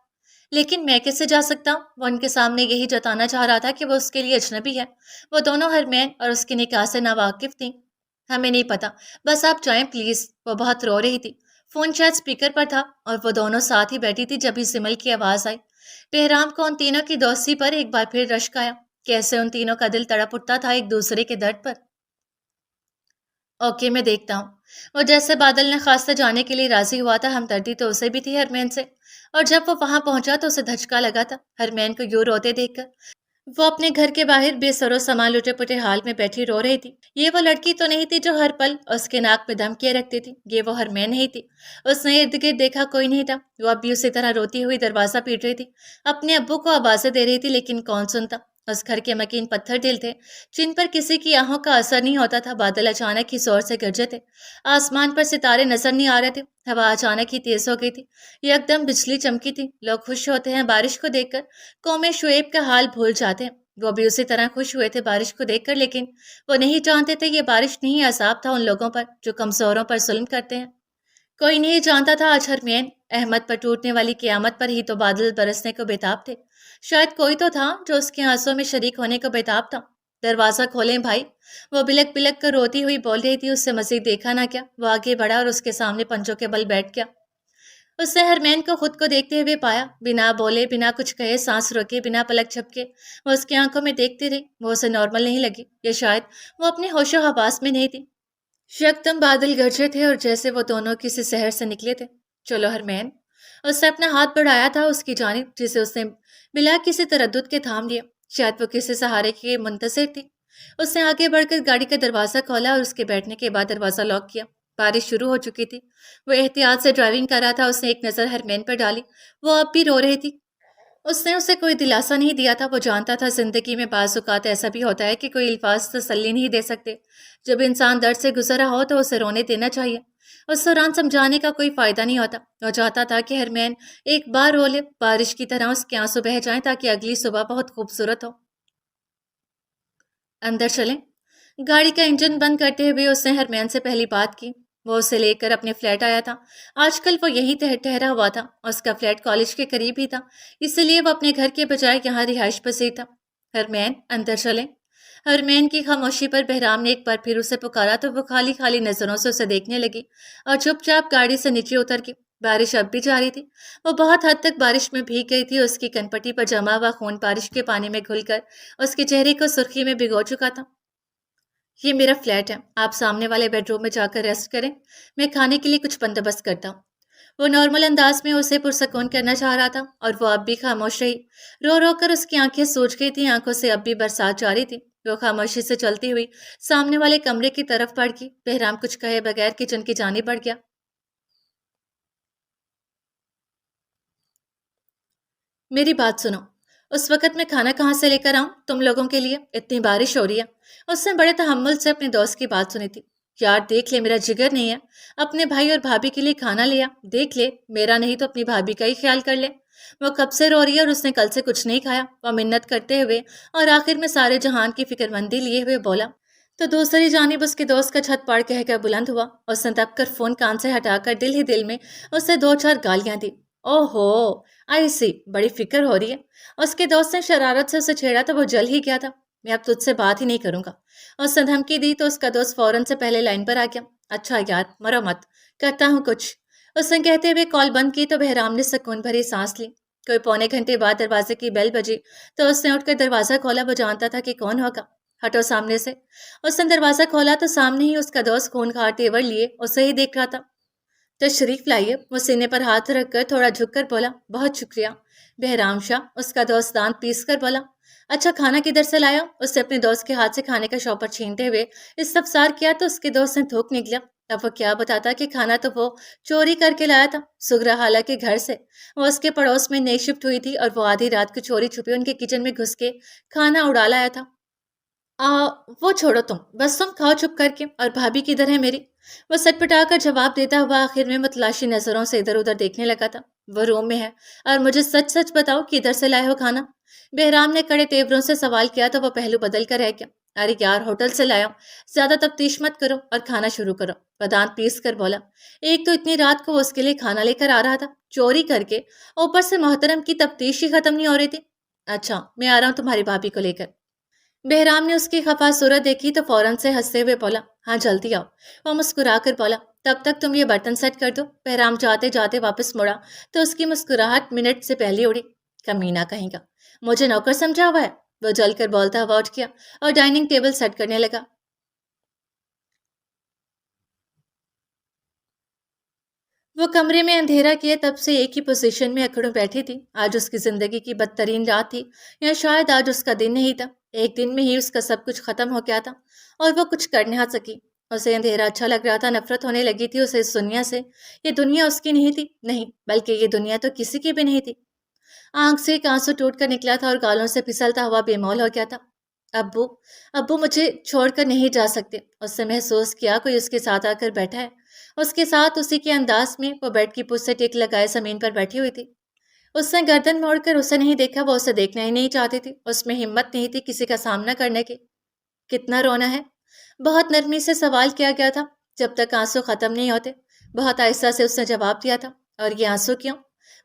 लेकिन मैं कैसे जा सकता हूँ? वो उनके सामने यही जताना चाह रहा था कि वो उसके लिए अजनबी है। वो दोनों हरमैन और उसके निकाह से नावाकिफ थी। हमें नहीं पता, बस आप जाएं प्लीज। वो बहुत रो रही थी। फोन शायद स्पीकर पर था और वो दोनों साथ ही बैठी थी जब ही सिमल की आवाज आई। बेहराम को उन तीनों की दोस्ती पर एक बार फिर रश्क आया। कैसे उन तीनों का दिल तड़प उठता था एक दूसरे के दर्द पर। ओके, मैं देखता हूँ। और जैसे बादल ने खास्ता जाने के लिए राजी हुआ था, हमदर्दी तो उसे भी थी हरमैन से। और जब वो वहां पहुंचा तो उसे धचका लगा था हरमैन को यूं रोते देखकर। वो अपने घर के बाहर बेसरो सामान लुटे पुटे हाल में बैठी रो रही थी। ये वो लड़की तो नहीं थी जो हर पल उसके नाक में दम किए रखती थी। ये वो हरमैन नहीं थी। उसने इर्द गिर्द देखा, कोई नहीं था। वो अब भी उसी तरह रोती हुई दरवाजा पीट रही थी, अपने अब्बू को आवाजें दे रही थी, लेकिन कौन सुनता। उस घर के मकीन पत्थर दिल थे जिन पर किसी की आहों का असर नहीं होता था। बादल अचानक ही जोर से गरजे थे। आसमान पर सितारे नजर नहीं आ रहे थे। हवा अचानक ही तेज हो गई थी। एकदम बिजली चमकी थी। लोग खुश होते हैं बारिश को देखकर, कौमे शुएब का हाल भूल जाते हैं। वो भी उसी तरह खुश हुए थे बारिश को देखकर, लेकिन वो नहीं जानते थे ये बारिश नहीं, अज़ाब था उन लोगों पर जो कमजोरों पर जुल्म करते हैं। कोई नहीं जानता था आज हरमैन अहमद पर टूटने वाली क़यामत पर ही तो बादल बरसने को बेताब थे। शायद कोई तो था जो उसके आंसुओं में शरीक होने को बेताब था। दरवाजा खोलें भाई, वो बिलक बिलक कर रोती हुई बोल रही थी। उससे मजीद देखा ना क्या, वो आगे बढ़ा और उसके सामने पंजों के बल बैठ गया। उसने हरमैन को खुद को देखते हुए पाया, बिना बोले बिना कुछ कहे, सांस रोके बिना पलक झपके वो उसकी आंखों में देखती रही। वो उसे नॉर्मल नहीं लगी, या शायद वो अपने होशो हवास में नहीं थी। यकदम बादल गरजे थे और जैसे वो दोनों किसी शहर से निकले थे। चलो हरमैन, उसने अपना हाथ बढ़ाया था उसकी जानिब, जिसे उसने बिला किसी तरद्दुद के थाम लिया। शायद वो किसी सहारे की मुंतजिर थी। उसने आगे बढ़कर गाड़ी का दरवाजा खोला और उसके बैठने के बाद दरवाजा लॉक किया। बारिश शुरू हो चुकी थी। वो एहतियात से ड्राइविंग कर रहा था। उसने एक नज़र हरमैन पर डाली। वो अब भी रो रही थी। उसने उसे कोई दिलासा नहीं दिया था। वो जानता था ज़िंदगी में बाज़ औक़ात ऐसा भी होता है कि कोई अल्फाज तसल्ली नहीं दे सकते। जब इंसान दर्द से गुजर रहा हो तो उसे रोने देना चाहिए। उस दौरान समझाने का कोई फ़ायदा नहीं होता। वो चाहता था कि हरमैन एक बार रो ले, बारिश की तरह उसके आंसू बह जाएं ताकि अगली सुबह बहुत खूबसूरत हो। अंदर चलें। गाड़ी का इंजन बंद करते हुए उसने हरमैन से पहली बात की। वो उसे लेकर अपने फ्लैट आया था। आजकल वो यहीं ठहरा हुआ था। उसका फ्लैट कॉलेज के करीब ही था, इसलिए वो अपने घर के बजाय यहाँ रिहाइश पसीर था। हरमैन, अंदर चलें। हरमैन की खामोशी पर बहराम ने एक बार फिर उसे पुकारा तो वो खाली खाली नजरों से उसे देखने लगी और चुपचाप गाड़ी से नीचे उतर गई। बारिश अब भी जारी थी। वो बहुत हद तक बारिश में भीग गई थी। उसकी कनपटी पर जमा हुआ खून बारिश के पानी में घुलकर उसके चेहरे को सुर्खी में भिगो चुका था। ये मेरा फ्लैट है, आप सामने वाले बेडरूम में जाकर रेस्ट करें। मैं खाने के लिए कुछ बंदोबस्त करता हूँ। वो नॉर्मल अंदाज में उसे पुरसकून करना चाह रहा था और वो अब भी खामोश रही। रो रो कर उसकी आंखें सूज गई थी। आंखों से अब भी बरसात जारी थी। वो खामोशी से चलती हुई सामने वाले कमरे की तरफ बढ़ गई। बहराम कुछ कहे बगैर किचन की जाने बढ़ गया। मेरी बात सुनो। उस वक्त मैं खाना कहाँ से लेकर आऊं तुम लोगों के लिए? इतनी बारिश हो रही है। उसने बड़े तहम्मुल से अपने दोस्त की बात सुनी थी। यार देख ले, मेरा जिगर नहीं है। अपने भाई और भाभी के लिए खाना लिया, देख ले, मेरा नहीं तो अपनी भाभी का ही ख्याल कर ले। वो कब से रो रही है और उसने कल से कुछ नहीं खाया। वो मिन्नत करते हुए और आखिर में सारे जहान की फिक्रमंदी लिए हुए बोला। तो दूसरी जानिब उसके दोस्त का छत पाड़ कहकर बुलंद हुआ। उसने दबकर फोन कान से हटाकर दिल ही दिल में उसे दो चार गालियां दी। ओहो, आई सी, बड़ी फिक्र हो रही है। उसके दोस्त ने शरारत से उसे छेड़ा तो वो जल ही गया था। मैं अब तुझसे बात ही नहीं करूंगा। उसने धमकी दी तो उसका दोस्त फौरन से पहले लाइन पर आ गया। अच्छा यार, मरो मत, करता हूँ कुछ। उसने कहते हुए कॉल बंद की तो बहराम ने सुकून भरी सांस ली। कोई पौने घंटे बाद दरवाजे की बेल बजी तो उसने उठकर दरवाजा खोला। वो जानता था कि कौन होगा। हटो सामने से। उसने दरवाजा खोला तो सामने ही उसका दोस्त खूंखार तेवर लिए उसे ही देख रहा था। तशरीफ लाइए। वो सीने पर हाथ रखकर थोड़ा झुककर बोला। बहुत शुक्रिया। बहराम शाह, उसका दोस्त दांत पीस कर बोला। अच्छा, खाना किधर से लाया? उसने अपने दोस्त के हाथ से खाने का शॉपर छीनते हुए इस्तफसार किया तो उसके दोस्त ने थूक निकला। अब वो क्या बताता कि खाना तो वो चोरी करके लाया था, सुगरा हाला के घर से। वो उसके पड़ोस में नई शिफ्ट हुई थी और वो आधी रात को चोरी छुपे उनके किचन में घुस के खाना उड़ा लाया था। आ, वो छोड़ो तुम, बस तुम खाओ चुप करके। और भाभी किधर है मेरी? वो सटपटाकर जवाब देता हुआ आखिर में मतलाशी नजरों से इधर उधर देखने लगा था। वो रूम में है। और मुझे सच सच बताओ, किधर से लाए हो खाना? बहराम ने कड़े तेवरों से सवाल किया तो वो पहलू बदल कर रह गया। अरे यार, होटल से लाया हूं। ज्यादा तफ्तीश मत करो और खाना शुरू करो। बदान पीस कर बोला। एक तो इतनी रात को वो उसके लिए खाना लेकर आ रहा था चोरी करके, ऊपर से मोहतरम की तफ्तीश ही खत्म नहीं हो रही थी। अच्छा, मैं आ रहा हूँ तुम्हारी भाभी को लेकर। बहराम ने उसकी खफा सूरत देखी तो फौरन से हंसते हुए बोला। हाँ जल्दी आओ। वो मुस्कुराकर बोला। तब तक तुम ये बर्तन सेट कर दो। बहराम जाते जाते वापस मुड़ा तो उसकी मुस्कुराहट मिनट से पहले उड़ी। कमीना कहेगा, मुझे नौकर समझा हुआ है? वो जलकर बोलता हुआ उठ गया और डाइनिंग टेबल सेट करने लगा। वो कमरे में अंधेरा किए तब से एक ही पोजीशन में अकड़ों बैठी थी। आज उसकी जिंदगी की बदतरीन रात थी, या शायद आज उसका दिन नहीं था। एक दिन में ही उसका सब कुछ खत्म हो गया था और वो कुछ कर ना सकी। उसे अंधेरा अच्छा लग रहा था, नफरत होने लगी थी उसे इस दुनिया से। ये दुनिया उसकी नहीं थी, नहीं, बल्कि ये दुनिया तो किसी की भी नहीं थी। आंख से एक आंसू टूट कर निकला था और गालों से फिसलता हुआ बेमौल हो गया था। अब्बू, अब्बू मुझे छोड़कर नहीं जा सकते। उसने महसूस किया कोई उसके साथ आकर बैठा है। उसके साथ उसी के अंदाज में वो बेड की पुश से टिक लगाए जमीन पर बैठी हुई थी। उसने गर्दन मोड़कर उसे नहीं देखा। वो उसे देखना ही नहीं चाहती थी। उसमें हिम्मत नहीं थी किसी का सामना करने की। कितना रोना है? बहुत नरमी से सवाल किया गया था जब तक आंसू खत्म नहीं होते। बहुत आहिस्ता से उसने जवाब दिया था। और ये आंसू क्यों?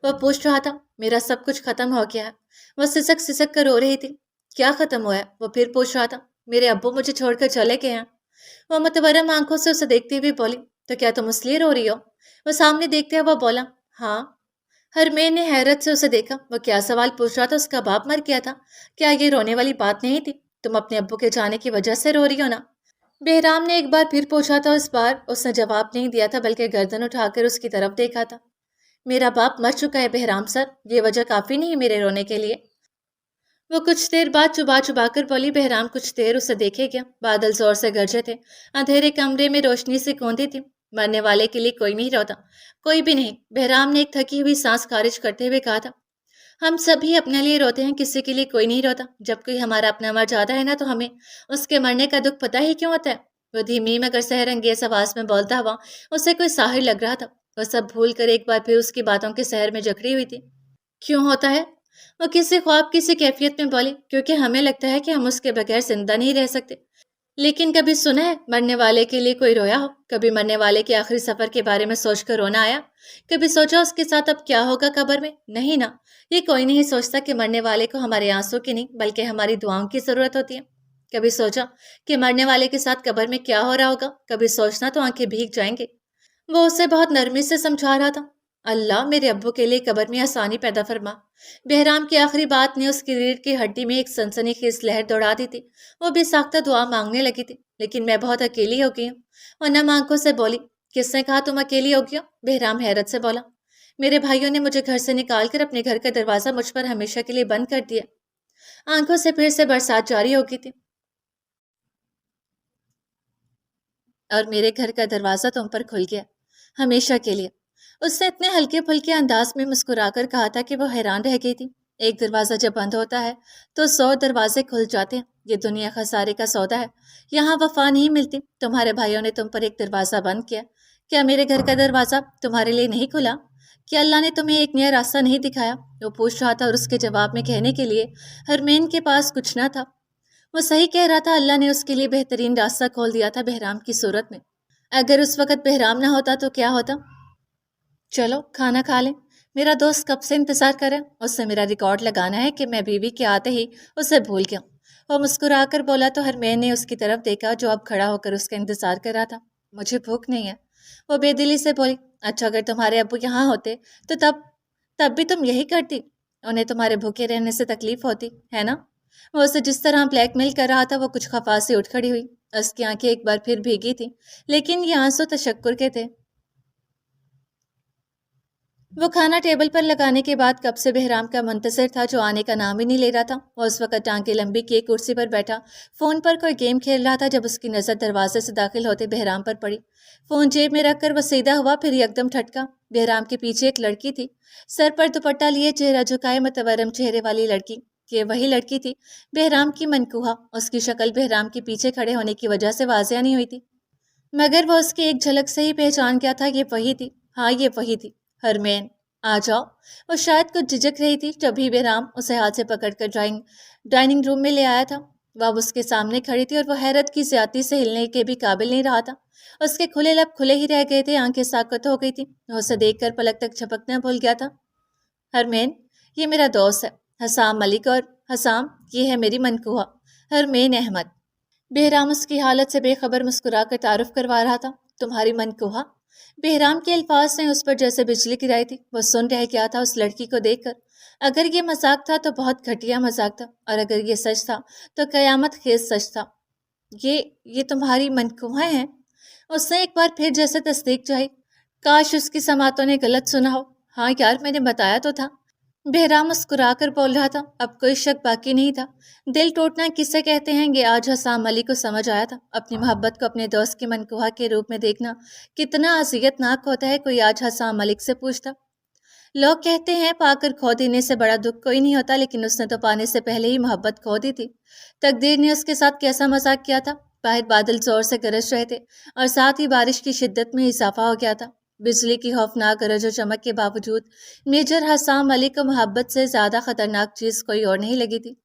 वह पूछ रहा था। मेरा सब कुछ खत्म हो गया है। वह सिसक सिसक कर रो रही थी। क्या खत्म हुआ है? वो फिर पूछ रहा था। मेरे अब्बू मुझे छोड़कर चले गए हैं। वह मुतवरम आंखों से उसे देखते हुए बोली। तो क्या तुम इसलिए रो रही हो? वह सामने देखते हुए बोला। हाँ। हरमेन ने हैरत से उसे देखा। वो क्या सवाल पूछ रहा था? उसका बाप मर गया था? क्या ये रोने वाली बात नहीं थी? तुम अपने अब्बू के जाने की वजह से रो रही हो ना? बेहराम ने एक बार फिर पूछा था। इस बार उसने जवाब नहीं दिया था बल्कि गर्दन उठाकर उसकी तरफ देखा था। मेरा बाप मर चुका है बहराम सर, ये वजह काफी नहीं है मेरे रोने के लिए। वो कुछ देर बाद चुबा चुबा कर बोली। बहराम कुछ देर उसे देखे गया। बादल जोर से गरजे थे। अंधेरे कमरे में रोशनी से गूंदी थी। मरने वाले के लिए कोई नहीं रोता, कोई भी नहीं, बहराम ने एक थकी हुई सांस खारिज करते हुए कहा था। हम सभी अपने लिए रोते हैं, किसी के लिए कोई नहीं रोता। जब कोई हमारा अपना मर जाता है ना, तो हमें उसके मरने का दुख पता ही क्यों होता है। वो धीमी मगर सहरंगेज आवाज में बोलता हुआ उसे कोई साहिर लग रहा था। वो सब भूल कर एक बार फिर उसकी बातों के शहर में जकड़ी हुई थी। क्यों होता है? वो किसी ख्वाब किसी कैफियत में बोली, क्योंकि हमें लगता है कि हम उसके बगैर जिंदा नहीं रह सकते। लेकिन कभी सुना है मरने वाले के लिए कोई रोया हो? कभी मरने वाले के आखिरी सफर के बारे में सोचकर रोना आया? कभी सोचा उसके साथ अब क्या होगा कब्र में? नहीं ना। ये कोई नहीं सोचता कि मरने वाले को हमारे आंसू की नहीं बल्कि हमारी दुआओं की जरूरत होती है। कभी सोचा कि मरने वाले के साथ कब्र में क्या हो रहा होगा? कभी सोचना तो आंखें भीग जाएंगे। वो उसे बहुत नरमी से समझा रहा था। अल्लाह मेरे अब्बू के लिए कब्र में आसानी पैदा फरमा। बहराम की आखिरी बात ने उसकी रीढ़ की हड्डी में एक सनसनीखेज लहर दौड़ा दी थी। वो बेसाख्ता दुआ मांगने लगी थी। लेकिन मैं बहुत अकेली हो गई हूँ। और नम आंखों से बोली, किसने कहा तुम अकेली हो गई हो? बहराम हैरत से बोला, मेरे भाइयों ने मुझे घर से निकाल कर अपने घर का दरवाजा मुझ पर हमेशा के लिए बंद कर दिया। आंखों से फिर से बरसात जारी हो गई थी। और मेरे घर का दरवाजा तुम पर खुल गया, हमेशा के लिए। उसने इतने हल्के फुल्के अंदाज में मुस्कुराकर कहा था कि वो हैरान रह गई थी। एक दरवाजा जब बंद होता है तो 100 दरवाजे खुल जाते हैं। ये दुनिया खसारे का सौदा है। यहाँ वफा नहीं मिलती। तुम्हारे भाइयों ने तुम पर एक दरवाजा बंद किया, क्या मेरे घर का दरवाजा तुम्हारे लिए नहीं खुला? क्या अल्लाह ने तुम्हें एक नया रास्ता नहीं दिखाया? वो पूछ रहा था और उसके जवाब में कहने के लिए हरमैन के पास कुछ न था। वो सही कह रहा था, अल्लाह ने उसके लिए बेहतरीन रास्ता खोल दिया था बहराम की सूरत में। अगर उस वक्त बहराम ना होता तो क्या होता? चलो खाना खा लें, मेरा दोस्त कब से इंतजार करे। उससे मेरा रिकॉर्ड लगाना है कि मैं बीवी के आते ही उसे भूल गया। वो मुस्कुराकर बोला तो हरमैन ने उसकी तरफ देखा जो अब खड़ा होकर उसका इंतजार कर रहा था। मुझे भूख नहीं है, वो बेदिली से बोली। अच्छा, अगर तुम्हारे अब्बू यहाँ होते तो तब तब भी तुम यही करती? उन्हें तुम्हारे भूखे रहने से तकलीफ होती है ना? वो उसे जिस तरह ब्लैकमेल कर रहा था वो कुछ खफा से उठ खड़ी हुई। उसकी आंखें एक बार फिर भीगी थी, लेकिन ये आंसू तशक्कुर के थे। वो खाना टेबल पर लगाने के बाद कब से बहराम का मुंतजर था, जो आने का नाम ही नहीं ले रहा था। वो उस वक्त टांगे लंबी किए कुर्सी पर बैठा फोन पर कोई गेम खेल रहा था जब उसकी नजर दरवाजे से दाखिल होते बहराम पर पड़ी। फोन जेब में रखकर वो सीधा हुआ, फिर एकदम ठटका। बहराम के पीछे एक लड़की थी, सर पर दुपट्टा लिए चेहरा झुकाए मतवरम चेहरे वाली लड़की। ये वही लड़की थी, बहराम की मनकूहा। उसकी शक्ल बहराम के पीछे खड़े होने की वजह से वाजिया नहीं हुई थी, मगर वो उसकी एक झलक से ही पहचान गया था। ये वही थी, हाँ ये वही थी। हरमैन, आ जाओ। वो शायद कुछ झिझक रही थी, तभी बेराम उसे हाथ से पकड़कर डाइनिंग रूम में ले आया था। वह अब उसके सामने खड़ी थी और वो हैरत की ज्यादती से हिलने के भी काबिल नहीं रहा था। उसके खुले लब खुले ही रह गए थे, आंखें साकत हो गई थी। वो उसे देखकर पलक तक झपकना भूल गया था। हरमैन, ये मेरा दोस्त है हसाम मलिक, और हसाम, ये है मेरी मनकूहा हरमैन अहमद। बेहराम उसकी हालत से बेखबर मुस्कुरा कर तारुफ करवा रहा था। तुम्हारी मनकूहा? बेहराम के अल्फाज ने उस पर जैसे बिजली गिराई थी। वो सुन रह गया था उस लड़की को देखकर। अगर ये मजाक था तो बहुत घटिया मजाक था, और अगर ये सच था तो कयामत खेज सच था। ये तुम्हारी मनकूहा है? उसने एक बार फिर जैसे तस्दीक चाही। काश उसकी समातों ने गलत सुना हो। हाँ यार, मैंने बताया तो था। बहराम मुस्कुराकर बोल रहा था। अब कोई शक बाकी नहीं था। दिल टूटना किसे कहते हैं, ये आज हसाम अली को समझ आया था। अपनी मोहब्बत को अपने दोस्त की मनकूहा के रूप में देखना कितना अजियतनाक होता है, कोई आज हसाम मलिक से पूछता। लोग कहते हैं पाकर खो देने से बड़ा दुख कोई नहीं होता, लेकिन उसने तो पाने से पहले ही मोहब्बत खो दी थी। तकदीर ने उसके साथ कैसा मजाक किया था। बाहर बादल जोर से गरज रहे थे और साथ ही बारिश की शिद्दत में इजाफा हो गया था। बिजली की खौफनाक गरज और चमक के बावजूद मेजर हसाम अली को मोहब्बत से ज्यादा खतरनाक चीज कोई और नहीं लगी थी।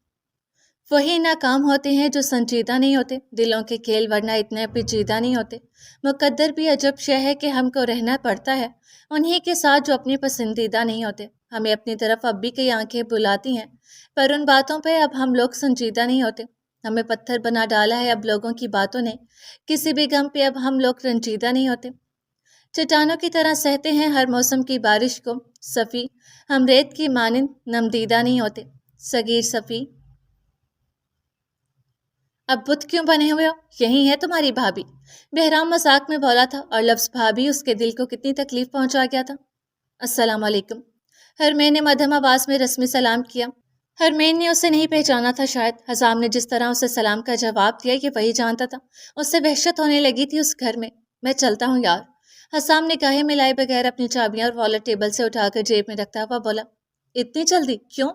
वही नाकाम होते हैं जो संजीदा नहीं होते, दिलों के खेल वरना इतने पेचीदा नहीं होते। मुकद्दर भी अजब शय है कि हमको रहना पड़ता है उन्हीं के साथ जो अपने पसंदीदा नहीं होते। हमें अपनी तरफ अब भी कई आंखें बुलाती हैं, पर उन बातों पे अब हम लोग संजीदा नहीं होते। हमें पत्थर बना डाला है अब लोगों की बातों ने। किसी भी गम पे अब हम लोग रंजीदा नहीं होते। चट्टानों की तरह सहते हैं हर मौसम की बारिश को। सफ़ी, हम रेत की मानिंद नमदीदा नहीं होते। सगीर सफ़ी, अब बुत क्यों बने हुए हो? यही है तुम्हारी भाभी। बहराम मजाक में बोला था और लफ्ज़ भाभी उसके दिल को कितनी तकलीफ पहुंचा गया था। अस्सलाम वालेकुम। हरमैन ने मध्यम आवाज में रस्मी सलाम किया। हरमैन ने उसे नहीं पहचाना था शायद। हसाम ने जिस तरह उसे सलाम का जवाब दिया ये वही जानता था। उससे वहशत होने लगी थी उस घर में। मैं चलता हूँ यार। حسام نے نگاہیں ملائے بغیر اپنی چابیاں اور والٹ ٹیبل سے اٹھا کر جیب میں رکھتا ہوا بولا، اتنی جلدی کیوں؟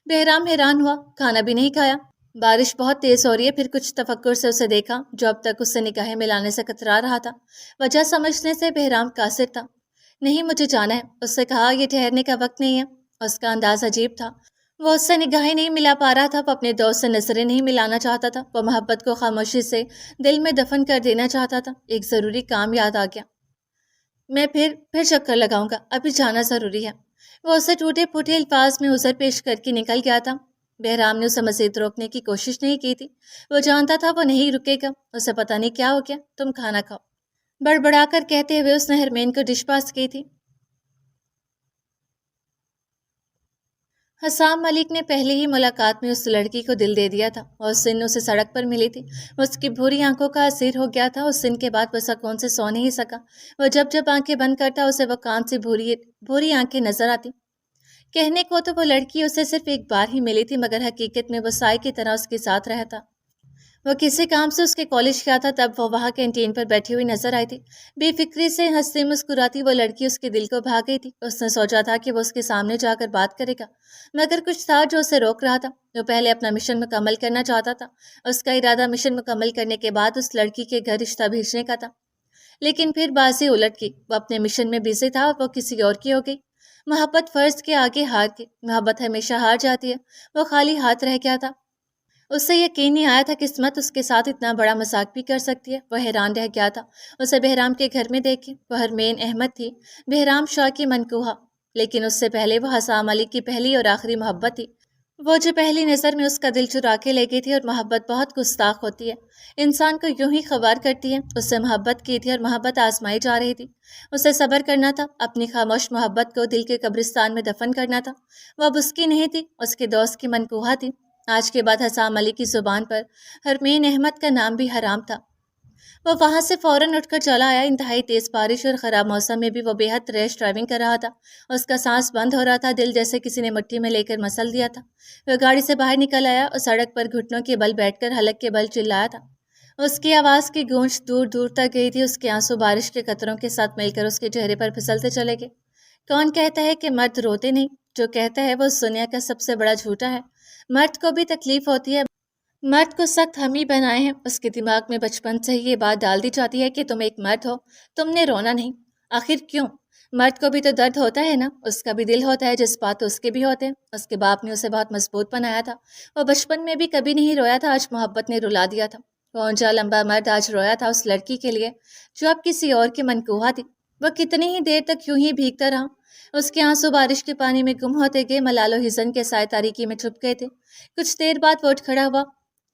بہرام حیران ہوا، کھانا بھی نہیں کھایا؟ بارش بہت تیز ہو رہی ہے، پھر کچھ تفکر سے اسے دیکھا جو اب تک اس سے نگاہیں ملانے سے کترا رہا تھا۔ وجہ سمجھنے سے بہرام قاصر تھا۔ نہیں مجھے جانا ہے، اس سے کہا، یہ ٹھہرنے کا وقت نہیں ہے۔ اس کا انداز عجیب تھا، وہ اس سے نگاہیں نہیں ملا پا رہا تھا، وہ اپنے دوست سے نظریں نہیں ملانا چاہتا تھا، وہ محبت کو خاموشی سے دل میں دفن کر دینا چاہتا تھا۔ ایک ضروری کام یاد آ گیا، میں پھر چکر لگاؤں گا، ابھی جانا ضروری ہے۔ وہ اسے ٹوٹے پھوٹے الفاظ میں عذر پیش کر کے نکل گیا تھا۔ بہرام نے اسے مزید روکنے کی کوشش نہیں کی تھی، وہ جانتا تھا وہ نہیں رکے گا۔ اسے پتہ نہیں کیا ہو گیا، تم کھانا کھاؤ، بڑبڑا کر کہتے ہوئے اس نے ہرمین کو ڈش پاس کی تھی۔ حسام ملک نے پہلے ہی ملاقات میں اس لڑکی کو دل دے دیا تھا، اور اس دن اسے سڑک پر ملی تھی۔ وہ اس کی بھوری آنکھوں کا اسیر ہو گیا تھا۔ اس دن کے بعد وہ سکون سے سو نہیں سکا۔ وہ جب آنکھیں بند کرتا اسے وہ کان سے بھوری آنکھیں نظر آتی۔ کہنے کو تو وہ لڑکی اسے صرف ایک بار ہی ملی تھی، مگر حقیقت میں وہ سائے کی طرح اس کے ساتھ رہتا۔ وہ کسی کام سے اس کے کالج گیا تھا، تب وہ وہاں کینٹین پر بیٹھی ہوئی نظر آئی تھی۔ بے فکری سے ہنستی مسکراتی وہ لڑکی اس کے دل کو بھا گئی تھی۔ اس نے سوچا تھا کہ وہ اس کے سامنے جا کر بات کرے گا، مگر کچھ تھا جو اسے روک رہا تھا۔ وہ پہلے اپنا مشن مکمل کرنا چاہتا تھا۔ اس کا ارادہ مشن مکمل کرنے کے بعد اس لڑکی کے گھر رشتہ بھیجنے کا تھا، لیکن پھر بازی الٹ گئی۔ وہ اپنے مشن میں بزی تھا، وہ کسی اور کی ہو گئی۔ محبت فرض کے آگے ہار گئی۔ محبت ہمیشہ ہار جاتی ہے۔ وہ خالی ہاتھ رہ گیا تھا۔ اس سے یقین نہیں آیا تھا قسمت اس کے ساتھ اتنا بڑا مذاق بھی کر سکتی ہے۔ وہ حیران رہ گیا تھا اسے بہرام کے گھر میں دیکھی۔ وہ ہرمین احمد تھی، بہرام شاہ کی منکوہا، لیکن اس سے پہلے وہ حسام علی کی پہلی اور آخری محبت تھی، وہ جو پہلی نظر میں اس کا دل چرا کے لے گئی تھی۔ اور محبت بہت گستاخ ہوتی ہے، انسان کو یوں ہی خوار کرتی ہے۔ اس سے محبت کی تھی اور محبت آزمائی جا رہی تھی۔ اسے صبر کرنا تھا، اپنی خاموش محبت کو دل کے قبرستان میں دفن کرنا تھا۔ وہ اب اس کی نہیں تھی، اس کے دوست کی منکوہا تھی۔ آج کے بعد حسام علی کی زبان پر ہرمین احمد کا نام بھی حرام تھا۔ وہ وہاں سے فوراً اٹھ کر چلا آیا۔ انتہائی تیز بارش اور خراب موسم میں بھی وہ بے حد ریش ڈرائیونگ کر رہا تھا۔ اس کا سانس بند ہو رہا تھا، دل جیسے کسی نے مٹھی میں لے کر مسل دیا تھا۔ وہ گاڑی سے باہر نکل آیا اور سڑک پر گھٹنوں کے بل بیٹھ کر حلق کے بل چلایا تھا۔ اس کی آواز کی گونج دور دور تک گئی تھی۔ اس کے آنسو بارش کے قطروں کے ساتھ مل کر اس کے چہرے پر پھسلتے چلے گئے۔ کون کہتا ہے کہ مرد روتے نہیں؟ جو کہتا ہے وہ اس دنیا کا سب سے بڑا جھوٹا ہے۔ مرد کو بھی تکلیف ہوتی ہے، مرد کو سخت ہم ہی بنائے ہیں۔ اس کے دماغ میں بچپن سے ہی یہ بات ڈال دی جاتی ہے کہ تم ایک مرد ہو، تم نے رونا نہیں۔ آخر کیوں؟ مرد کو بھی تو درد ہوتا ہے نا، اس کا بھی دل ہوتا ہے، جذبات تو اس کے بھی ہوتے ہیں۔ اس کے باپ نے اسے بہت مضبوط بنایا تھا، وہ بچپن میں بھی کبھی نہیں رویا تھا، آج محبت نے رلا دیا تھا۔ وہ اونچا لمبا مرد آج رویا تھا اس لڑکی کے لیے جو اب کسی اور کی منکوہا تھی۔ وہ کتنی ہی دیر تک یوں ہی بھیگتا رہا۔ اس کے آنسو بارش کے پانی میں گم ہوتے گئے، ملال و حزن کے سائے تاریکی میں چھپ گئے تھے۔ کچھ دیر بعد وہ اٹھ کھڑا ہوا۔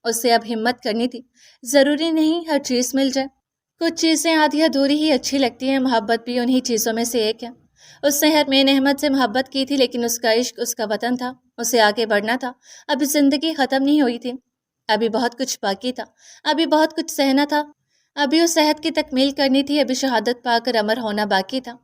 اسے اب ہمت کرنی تھی، ضروری نہیں ہر چیز مل جائے، کچھ چیزیں آدھی ادھوری ہی اچھی لگتی ہیں۔ محبت بھی انہی چیزوں میں سے ایک ہے۔ اس نے ہرمین احمد سے محبت کی تھی، لیکن اس کا عشق اس کا وطن تھا، اسے آگے بڑھنا تھا۔ ابھی زندگی ختم نہیں ہوئی تھی، ابھی بہت کچھ باقی تھا، ابھی بہت کچھ سہنا تھا، ابھی اس عہد کی تکمیل کرنی تھی، ابھی شہادت پا کر امر ہونا باقی تھا۔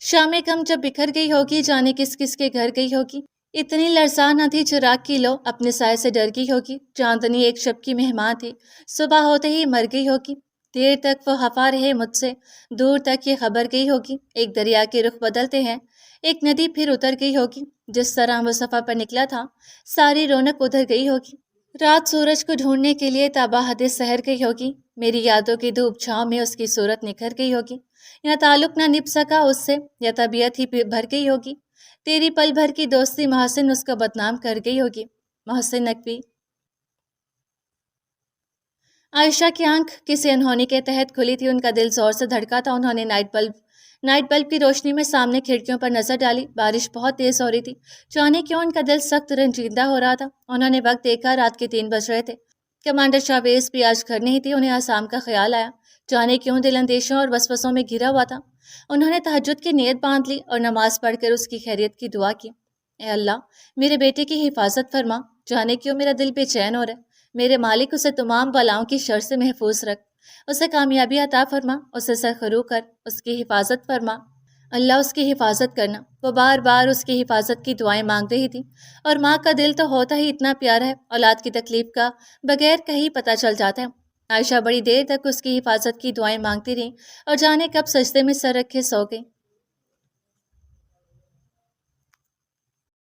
شام کم جب بکھر گئی ہوگی، جانے کس کس کے گھر گئی ہوگی، اتنی لرزاں نہ تھی چراغ کی لو، اپنے سائے سے ڈر گئی ہوگی۔ چاندنی ایک شب کی مہمان تھی، صبح ہوتے ہی مر گئی ہوگی۔ دیر تک وہ خفا رہے مجھ سے، دور تک یہ خبر گئی ہوگی۔ ایک دریا کے رخ بدلتے ہیں، ایک ندی پھر اتر گئی ہوگی۔ جس طرح وہ سفر پر نکلا تھا، ساری رونق ادھر گئی ہوگی۔ رات سورج کو ڈھونڈنے کے لیے تابہ حد سحر گئی ہوگی۔ میری یادوں کی دھوپ چھاؤں میں اس کی صورت نکھر گئی ہوگی۔ یا تعلق نہ نبھ سکا اس سے، یا طبیعت ہی بھر گئی ہوگی۔ تیری پل بھر کی دوستی محسن اس کو بدنام کر گئی ہوگی۔ محسن نقوی۔ عائشہ کی آنکھ کسی انہونی کے تحت کھلی تھی، ان کا دل زور سے دھڑکا تھا۔ انہوں نے نائٹ بلب کی روشنی میں سامنے کھڑکیوں پر نظر ڈالی۔ بارش بہت تیز ہو رہی تھی، جانے کیوں ان کا دل سخت رنجیدہ ہو رہا تھا۔ انہوں نے وقت دیکھا، رات کے 3 بج رہے تھے۔ کمانڈر شاویز بھی آج گھر نہیں تھی۔ انہیں آسام کا خیال آیا، جانے کیوں دل اندیشوں اور وسوسوں میں گھرا ہوا تھا۔ انہوں نے تہجد کی نیت باندھ لی اور نماز پڑھ کر اس کی خیریت کی دعا کی۔ اے اللہ، میرے بیٹے کی حفاظت فرما، جانے کیوں میرا دل بے چین ہو رہا ہے۔ میرے مالک، اسے تمام بلاؤں کی شر سے محفوظ رکھ، اسے کامیابی عطا فرما، اسے سرخرو کر، اس کی حفاظت فرما۔ اللہ اس کی حفاظت کرنا۔ وہ بار بار اس کی حفاظت کی دعائیں مانگ رہی تھی، اور ماں کا دل تو ہوتا ہی اتنا پیارا ہے، اولاد کی تکلیف کا بغیر کہیں پتہ چل جاتا ہے۔ عائشہ بڑی دیر تک اس کی حفاظت کی دعائیں مانگتی رہیں اور جانے کب سجدے میں سر رکھے سو گئی۔